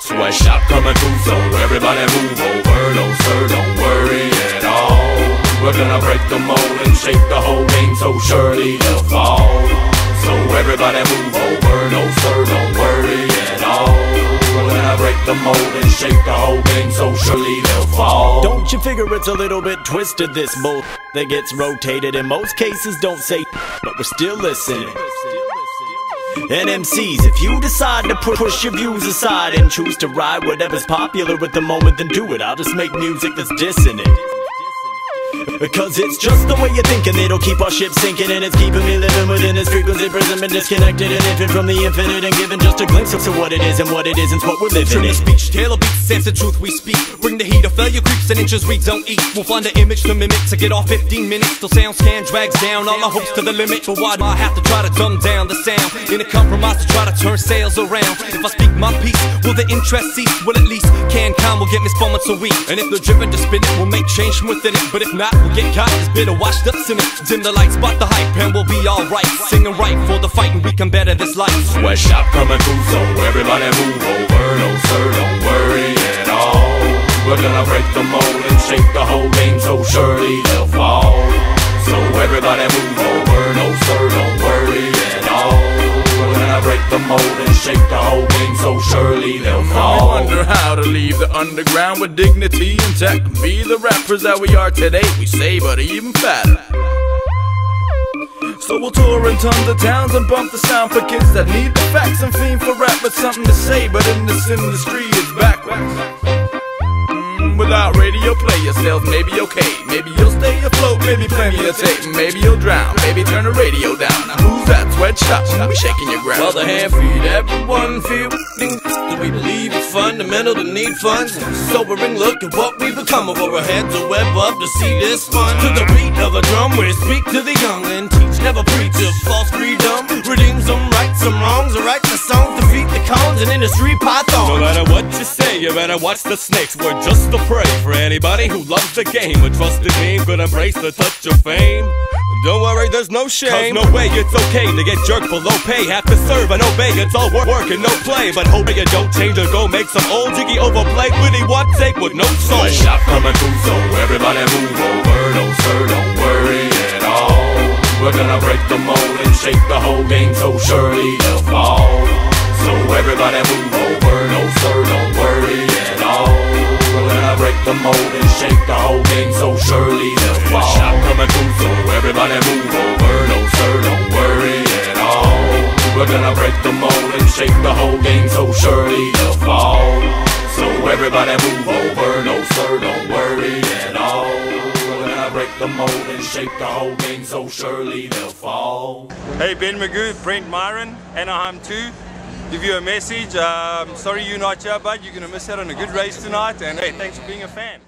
Sweatshop coming through, so everybody move over. No sir, don't worry at all. We're gonna break the mold and shake the whole game, so surely they'll fall. So everybody move over. No sir, don't worry at all. We're gonna break the mold and shake the whole game, so surely they'll fall. Don't you figure it's a little bit twisted, this bull that gets rotated? In most cases don't say, but we're still listening. And MCs, if you decide to push your views aside and choose to ride whatever's popular at the moment, then do it. I'll just make music that's dissonant. Because it's just the way you're thinking that'll keep our ship sinking, and it's keeping me living within this frequency prison, disconnected and infant from the infinite, and giving just a glimpse of what it is and what it isn't, what we're living in. Speech, tailor beats, sense the truth we speak. Bring the heat, a failure creeps and inches we don't eat. We'll find an image to mimic to get off 15 minutes. Till sound scan drags down all our hopes to the limit. But why do I have to try to dumb down the sound in a compromise to try to turn sales around? If I speak my piece, will the interest cease? Well, at least CanCon will get me spun once a week. And if they're driven to spin it, we'll make change from within it. But if not, we'll get caught as bitter, washed up cynic. Dim the lights, spot the hype, and we'll be alright. Singing right for the fight, and we can better this life. Sweatshop coming through, so everybody move over. No sir, don't worry at all. We're gonna break the mold and shake the whole game, so surely they'll fall. So everybody move over. No sir, don't worry at all. We're gonna break the mold and shake the whole game, so surely they'll fall. I wonder how to leave the underground with dignity intact and be the rappers that we are today. We say, but even fatter. So we'll tour in tons of towns and bump the sound for kids that need the facts and fiend for rap with something to say. But in this industry, it's backwards. Without radio play, your sales may be okay. Maybe you'll stay afloat, maybe play me a tape. Maybe you'll drown, maybe turn the radio down. Now who's that? Sweatshop, we shaking your ground. Well, the hand feed everyone feel that we believe it's fundamental to need funds. Sobering look at what we become of our heads, a web up to see this fun. To the beat of a drum, we speak to the young and teach, never preach of false freedom. Redeem some rights, some wrongs, or write the songs, defeat the cons and industry pythons. No matter what you say, you better watch the snakes. We're just a prey for anybody who loves the game. A trusted name could embrace the touch of fame. Don't worry, there's no shame. 'Cause no way it's okay to get jerked for low pay. Have to serve and obey, it's all work and no play. But hope you don't change or go make some old jiggy overplay. Witty what take with no soul. Sweatshop coming through, so everybody move over. No sir, don't worry at all. We're gonna break the mold and shake the whole game, so surely they'll fall. So everybody move over. No sir, don't worry at all. We're gonna break the mold and shake the whole game, so surely they'll fall. Sweatshop coming through, so everybody move over. No sir, don't worry at all. We're gonna break the mold and shake the whole game, so surely they'll fall. So everybody move over. No sir, don't worry at all. We're gonna break the mold and shake the whole game, so surely they'll fall. Hey, Ben Magoo, Brent Myron, Anaheim 2. Give you a message. Sorry you're not here, bud. You're going to miss out on a good race tonight. And hey, thanks for being a fan.